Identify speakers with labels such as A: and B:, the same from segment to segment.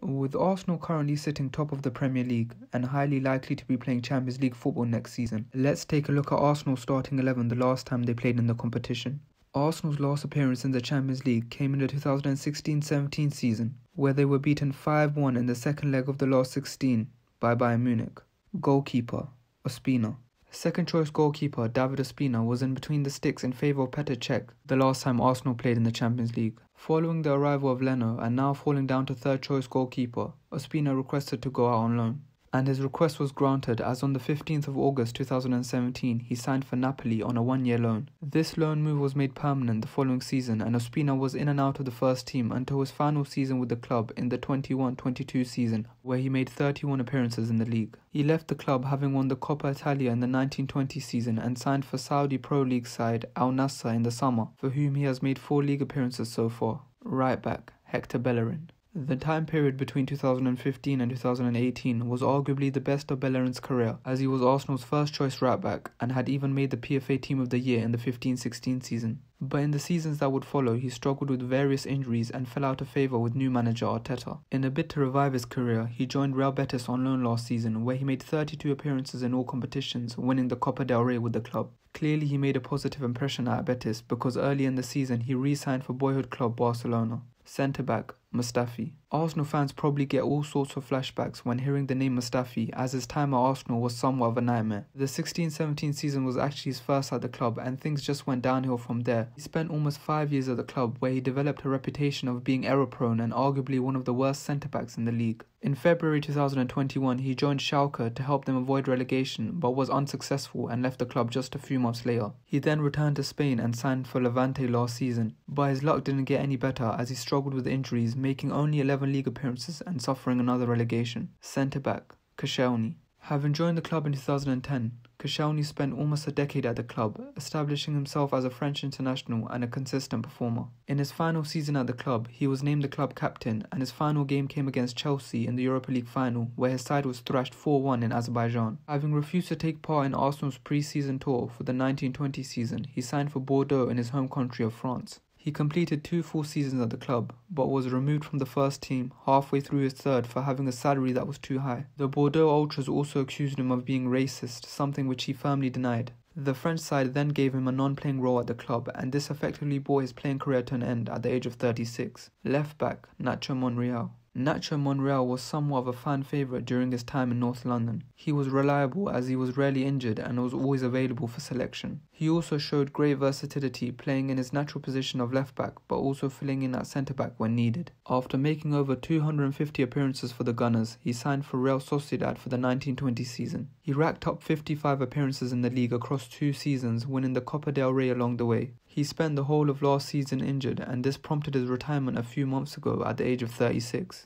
A: With Arsenal currently sitting top of the Premier League and highly likely to be playing Champions League football next season, let's take a look at Arsenal's starting 11 the last time they played in the competition. Arsenal's last appearance in the Champions League came in the 2016-17 season, where they were beaten 5-1 in the second leg of the last 16 by Bayern Munich. Goalkeeper, Ospina. Second choice goalkeeper David Ospina was in between the sticks in favour of Petr Cech the last time Arsenal played in the Champions League. Following the arrival of Leno and now falling down to third choice goalkeeper, Ospina requested to go out on loan. And his request was granted as on the 15th of August 2017 he signed for Napoli on a one-year loan. This loan move was made permanent the following season and Ospina was in and out of the first team until his final season with the club in the 21-22 season, where he made 31 appearances in the league. He left the club having won the Coppa Italia in the 1920 season and signed for Saudi Pro League side Al Nassr in the summer, for whom he has made 4 league appearances so far. Right back, Hector Bellerin. The time period between 2015 and 2018 was arguably the best of Bellerin's career, as he was Arsenal's first choice right back and had even made the PFA Team of the Year in the 15-16 season. But in the seasons that would follow, he struggled with various injuries and fell out of favour with new manager Arteta. In a bid to revive his career, he joined Real Betis on loan last season, where he made 32 appearances in all competitions, winning the Copa del Rey with the club. Clearly he made a positive impression at Betis because early in the season he re-signed for boyhood club Barcelona. Centre-back, Mustafi. Arsenal fans probably get all sorts of flashbacks when hearing the name Mustafi, as his time at Arsenal was somewhat of a nightmare. The 16-17 season was actually his first at the club and things just went downhill from there. He spent almost 5 years at the club, where he developed a reputation of being error-prone and arguably one of the worst centre-backs in the league. In February 2021, he joined Schalke to help them avoid relegation, but was unsuccessful and left the club just a few months later. He then returned to Spain and signed for Levante last season, but his luck didn't get any better as he struggled with injuries, making only 11 league appearances and suffering another relegation. Centre-back, Koscielny. Having joined the club in 2010, Koscielny spent almost a decade at the club, establishing himself as a French international and a consistent performer. In his final season at the club, he was named the club captain, and his final game came against Chelsea in the Europa League final, where his side was thrashed 4-1 in Azerbaijan. Having refused to take part in Arsenal's pre-season tour for the 1920 season, he signed for Bordeaux in his home country of France. He completed 2 full seasons at the club, but was removed from the first team halfway through his third for having a salary that was too high. The Bordeaux Ultras also accused him of being racist, something which he firmly denied. The French side then gave him a non-playing role at the club, and this effectively brought his playing career to an end at the age of 36. Left back, Nacho Monreal. Nacho Monreal was somewhat of a fan favourite during his time in North London. He was reliable as he was rarely injured and was always available for selection. He also showed great versatility, playing in his natural position of left back but also filling in at centre back when needed. After making over 250 appearances for the Gunners, he signed for Real Sociedad for the 1920 season. He racked up 55 appearances in the league across 2 seasons, winning the Copa del Rey along the way. He spent the whole of last season injured, and this prompted his retirement a few months ago at the age of 36.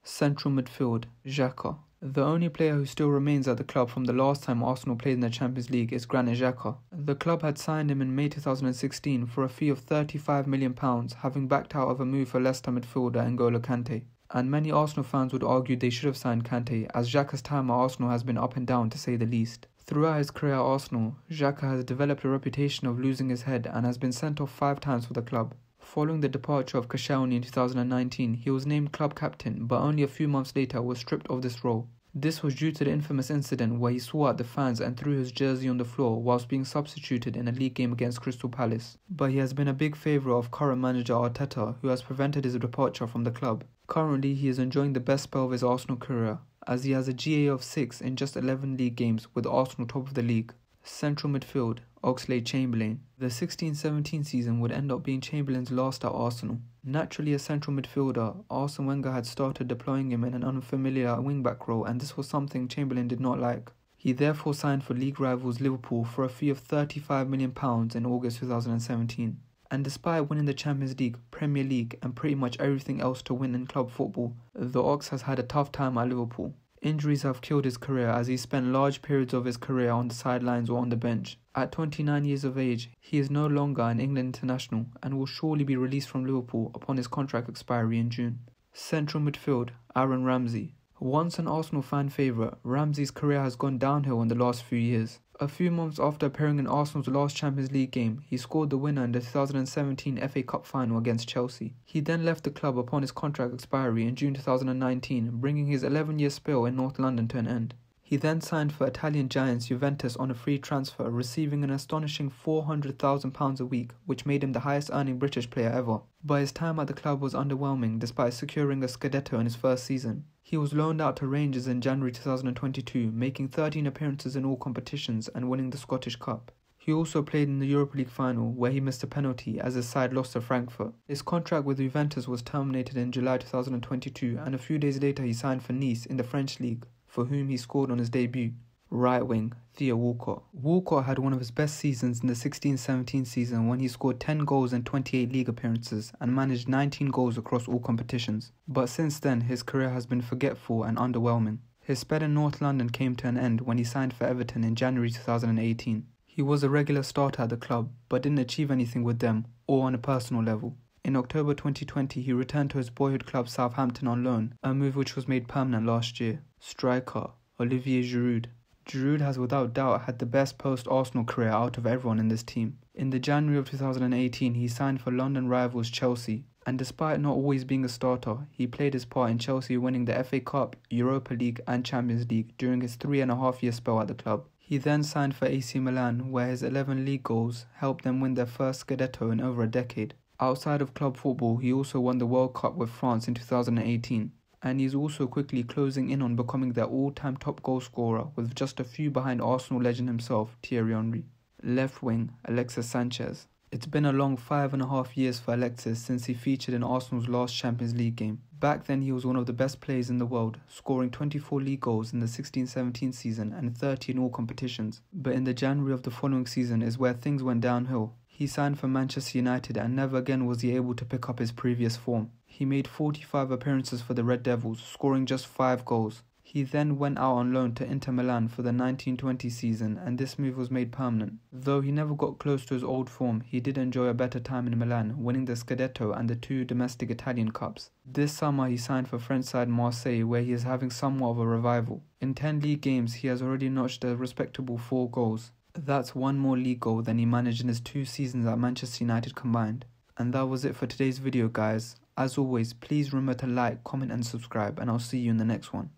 A: Central midfield, Xhaka. The only player who still remains at the club from the last time Arsenal played in the Champions League is Granit Xhaka. The club had signed him in May 2016 for a fee of £35 million, having backed out of a move for Leicester midfielder N'Golo Kante. And many Arsenal fans would argue they should have signed Kante, as Xhaka's time at Arsenal has been up and down to say the least. Throughout his career at Arsenal, Xhaka has developed a reputation of losing his head and has been sent off 5 times for the club. Following the departure of Koscielny in 2019, he was named club captain, but only a few months later was stripped of this role. This was due to the infamous incident where he swore at the fans and threw his jersey on the floor whilst being substituted in a league game against Crystal Palace. But he has been a big favourite of current manager Arteta, who has prevented his departure from the club. Currently, he is enjoying the best spell of his Arsenal career, as he has a GA of 6 in just 11 league games, with Arsenal top of the league. Central midfield, Oxlade-Chamberlain. The 16-17 season would end up being Chamberlain's last at Arsenal. Naturally a central midfielder, Arsene Wenger had started deploying him in an unfamiliar wing-back role, and this was something Chamberlain did not like. He therefore signed for league rivals Liverpool for a fee of £35 million in August 2017. And despite winning the Champions League, Premier League and pretty much everything else to win in club football, the Ox has had a tough time at Liverpool. Injuries have killed his career, as he spent large periods of his career on the sidelines or on the bench. At 29 years of age, he is no longer an England international and will surely be released from Liverpool upon his contract expiry in June. Central midfield, Aaron Ramsey. Once an Arsenal fan favourite, Ramsey's career has gone downhill in the last few years. A few months after appearing in Arsenal's last Champions League game, he scored the winner in the 2017 FA Cup final against Chelsea. He then left the club upon his contract expiry in June 2019, bringing his 11-year spell in North London to an end. He then signed for Italian giants Juventus on a free transfer, receiving an astonishing £400,000 a week, which made him the highest earning British player ever. But his time at the club was underwhelming despite securing a Scudetto in his first season. He was loaned out to Rangers in January 2022, making 13 appearances in all competitions and winning the Scottish Cup. He also played in the Europa League final, where he missed a penalty as his side lost to Frankfurt. His contract with Juventus was terminated in July 2022, and a few days later he signed for Nice in the French league, for whom he scored on his debut. Right wing, Theo Walcott. Walcott had one of his best seasons in the 16-17 season when he scored 10 goals in 28 league appearances and managed 19 goals across all competitions. But since then, his career has been forgetful and underwhelming. His spell in North London came to an end when he signed for Everton in January 2018. He was a regular starter at the club, but didn't achieve anything with them, or on a personal level. In October 2020, he returned to his boyhood club Southampton on loan, a move which was made permanent last year. Striker, Olivier Giroud. Giroud has without doubt had the best post-Arsenal career out of everyone in this team. In the January of 2018, he signed for London rivals Chelsea, and despite not always being a starter, he played his part in Chelsea winning the FA Cup, Europa League and Champions League during his 3.5-year spell at the club. He then signed for AC Milan, where his 11 league goals helped them win their first Scudetto in over a decade. Outside of club football, he also won the World Cup with France in 2018. And he's also quickly closing in on becoming their all-time top goal scorer, with just a few behind Arsenal legend himself, Thierry Henry. Left wing, Alexis Sanchez. It's been a long 5.5 years for Alexis since he featured in Arsenal's last Champions League game. Back then he was one of the best players in the world, scoring 24 league goals in the 16-17 season and 30 in all competitions. But in the January of the following season is where things went downhill. He signed for Manchester United and never again was he able to pick up his previous form. He made 45 appearances for the Red Devils, scoring just 5 goals. He then went out on loan to Inter Milan for the 1920 season, and this move was made permanent. Though he never got close to his old form, he did enjoy a better time in Milan, winning the Scudetto and the 2 domestic Italian cups. This summer he signed for French side Marseille, where he is having somewhat of a revival. In 10 league games he has already notched a respectable 4 goals. That's 1 more league goal than he managed in his 2 seasons at Manchester United combined. And that was it for today's video, guys. As always, please remember to like, comment and subscribe, and I'll see you in the next one.